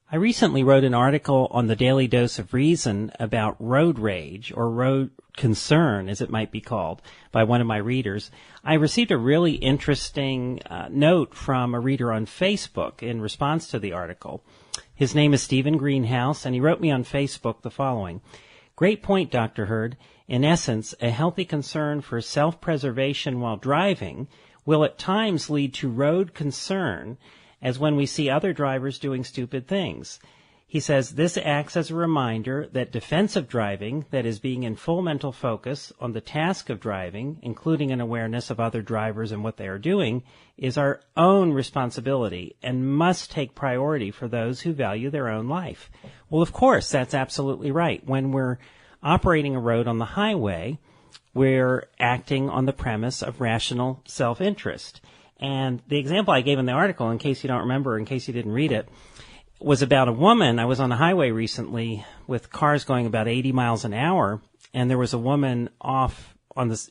I recently wrote an article on the Daily Dose of Reason about road rage, or road concern, as it might be called, by one of my readers. I received a really interesting note from a reader on Facebook in response to the article. His name is Stephen Greenhouse, and he wrote me on Facebook the following. Great point, Dr. Hurd. In essence, a healthy concern for self-preservation while driving will at times lead to road concern, as when we see other drivers doing stupid things. He says this acts as a reminder that defensive driving, that is being in full mental focus on the task of driving, including an awareness of other drivers and what they are doing, is our own responsibility and must take priority for those who value their own life. Well, of course, that's absolutely right. When we're operating a road on the highway, we're acting on the premise of rational self-interest. And the example I gave in the article, in case you don't remember, in case you didn't read it, was about a woman. I was on the highway recently with cars going about 80 miles an hour, and there was a woman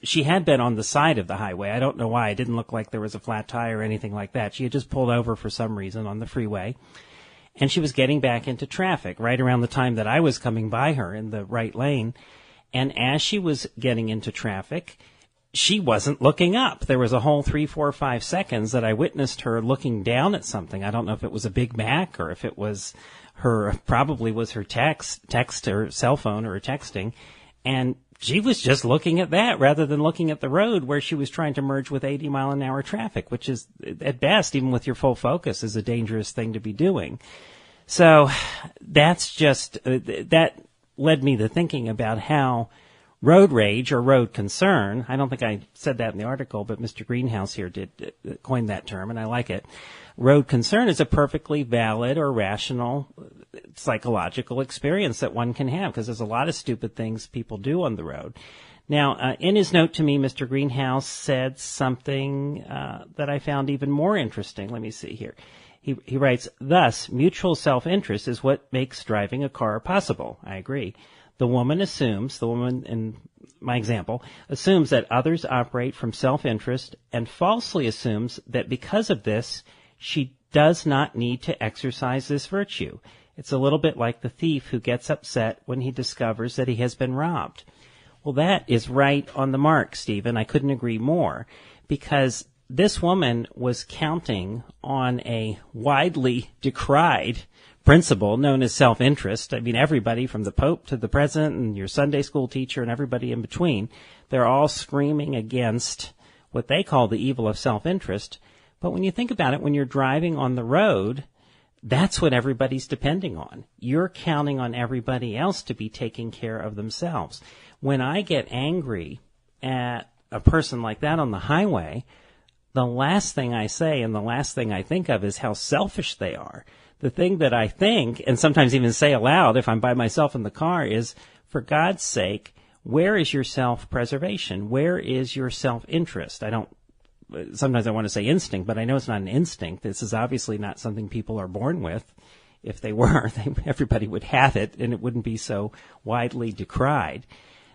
she had been on the side of the highway. I don't know why. It didn't look like there was a flat tire or anything like that. She had just pulled over for some reason on the freeway, and she was getting back into traffic right around the time that I was coming by her in the right lane. And as she was getting into traffic, she wasn't looking up. There was a whole 3, 4, 5 seconds that I witnessed her looking down at something. I don't know if it was a Big Mac or if it was probably was her text or cell phone or texting. And she was just looking at that rather than looking at the road where she was trying to merge with 80 mile an hour traffic, which is at best, even with your full focus, is a dangerous thing to be doing. So that's just, that led me to thinking about how road rage or road concern, I don't think I said that in the article, but Mr. Greenhouse here did coin that term, and I like it. Road concern is a perfectly valid or rational psychological experience that one can have, because there's a lot of stupid things people do on the road. Now, in his note to me, Mr. Greenhouse said something that I found even more interesting. Let me see here. He writes, thus, mutual self-interest is what makes driving a car possible. I agree. The woman in my example, assumes that others operate from self-interest and falsely assumes that because of this, she does not need to exercise this virtue. It's a little bit like the thief who gets upset when he discovers that he has been robbed. Well, that is right on the mark, Stephen. I couldn't agree more, because this woman was counting on a widely decried principle known as self-interest. I mean, everybody from the Pope to the President and your Sunday school teacher and everybody in between, they're all screaming against what they call the evil of self-interest. But when you think about it, when you're driving on the road, that's what everybody's depending on. You're counting on everybody else to be taking care of themselves. When I get angry at a person like that on the highway, the last thing I say and the last thing I think of is how selfish they are. The thing that I think, and sometimes even say aloud if I'm by myself in the car, is, for God's sake, where is your self-preservation? Where is your self-interest? Sometimes I want to say instinct, but I know it's not an instinct. This is obviously not something people are born with. If they were, everybody would have it, and it wouldn't be so widely decried.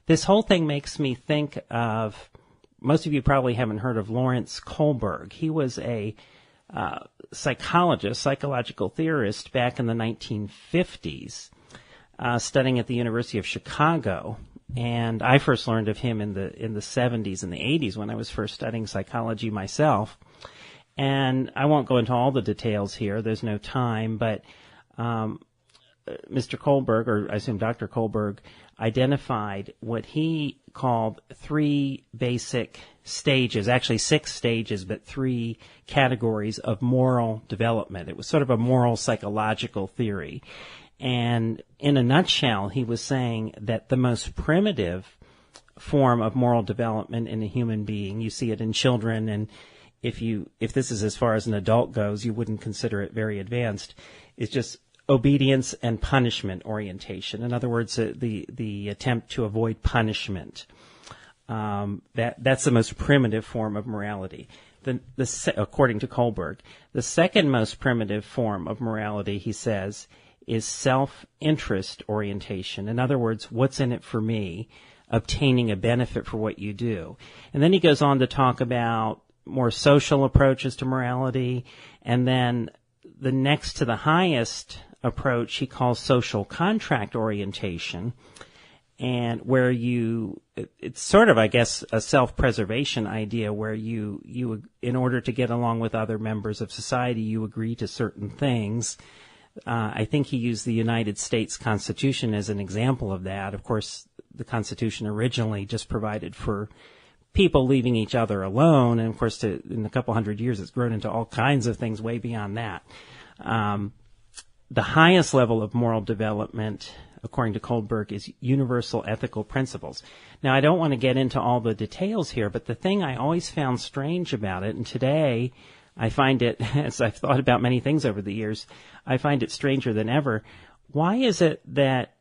This whole thing makes me think of, most of you probably haven't heard of Lawrence Kohlberg. He was a psychological theorist back in the 1950s, studying at the University of Chicago. And I first learned of him in the 70s and the 80s when I was first studying psychology myself. And I won't go into all the details here. There's no time. But Mr. Kohlberg, or I assume Dr. Kohlberg, identified what he called 3 basic stages, actually 6 stages, but 3 categories of moral development. It was sort of a moral psychological theory. And in a nutshell, he was saying that the most primitive form of moral development in a human being, you see it in children, and if this is as far as an adult goes, you wouldn't consider it very advanced, is just obedience and punishment orientation. In other words, the attempt to avoid punishment. That's the most primitive form of morality. According to Kohlberg, the second most primitive form of morality, he says, is self-interest orientation. In other words, what's in it for me? Obtaining a benefit for what you do. And then he goes on to talk about more social approaches to morality, and then the next to the highest approach he calls social contract orientation, and where it's sort of, I guess, a self-preservation idea where you, in order to get along with other members of society, you agree to certain things. I think he used the United States Constitution as an example of that. Of course, the Constitution originally just provided for people leaving each other alone, and of course, in a couple hundred years, it's grown into all kinds of things way beyond that. The highest level of moral development, according to Kohlberg, is universal ethical principles. Now, I don't want to get into all the details here, but the thing I always found strange about it, and today I find it, as I've thought about many things over the years, I find it stranger than ever. Why is it that,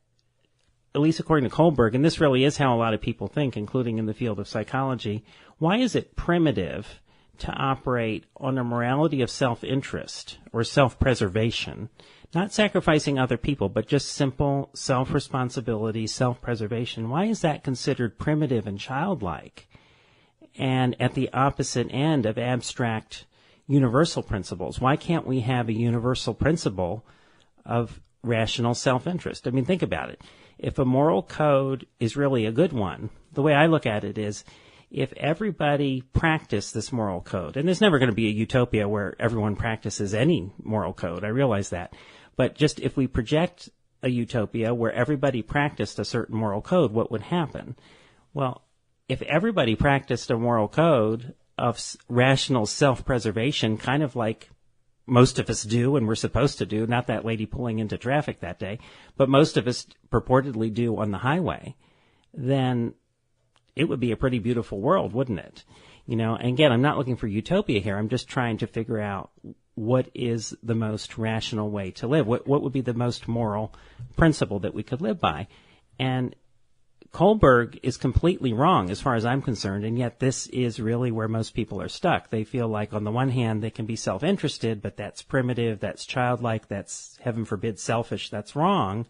at least according to Kohlberg, and this really is how a lot of people think, including in the field of psychology, why is it primitive to operate on a morality of self-interest or self-preservation, not sacrificing other people, but just simple self-responsibility, self-preservation? Why is that considered primitive and childlike? And at the opposite end of abstract universal principles, why can't we have a universal principle of rational self-interest? I mean, think about it. If a moral code is really a good one, the way I look at it is, if everybody practiced this moral code, and there's never going to be a utopia where everyone practices any moral code, I realize that, but just if we project a utopia where everybody practiced a certain moral code, what would happen? Well, if everybody practiced a moral code of rational self-preservation, kind of like most of us do and we're supposed to do, not that lady pulling into traffic that day, but most of us purportedly do on the highway, then it would be a pretty beautiful world, wouldn't it? You know, and again, I'm not looking for utopia here. I'm just trying to figure out what is the most rational way to live. What would be the most moral principle that we could live by? And Kohlberg is completely wrong as far as I'm concerned, and yet this is really where most people are stuck. They feel like on the one hand they can be self-interested, but that's primitive, that's childlike, that's, heaven forbid, selfish, that's wrong.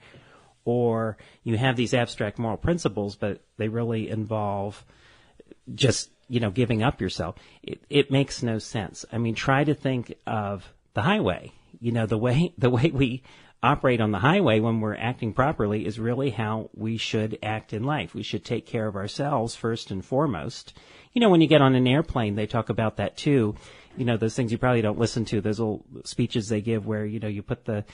Or you have these abstract moral principles, but they really involve just, giving up yourself. It makes no sense. I mean, try to think of the highway. The way we operate on the highway when we're acting properly is really how we should act in life. We should take care of ourselves first and foremost. When you get on an airplane, they talk about that too. Those things you probably don't listen to, those little speeches they give where, you put the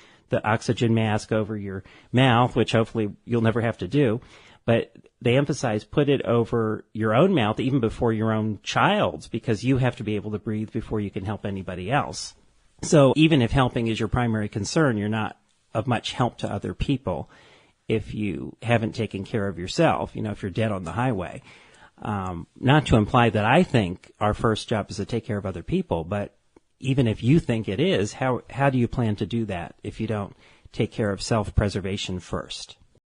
oxygen mask over your mouth, which hopefully you'll never have to do. But they emphasize put it over your own mouth even before your own child's, because you have to be able to breathe before you can help anybody else. So even if helping is your primary concern, you're not of much help to other people if you haven't taken care of yourself, if you're dead on the highway. Not to imply that I think our first job is to take care of other people, but even if you think it is, how do you plan to do that if you don't take care of self-preservation first?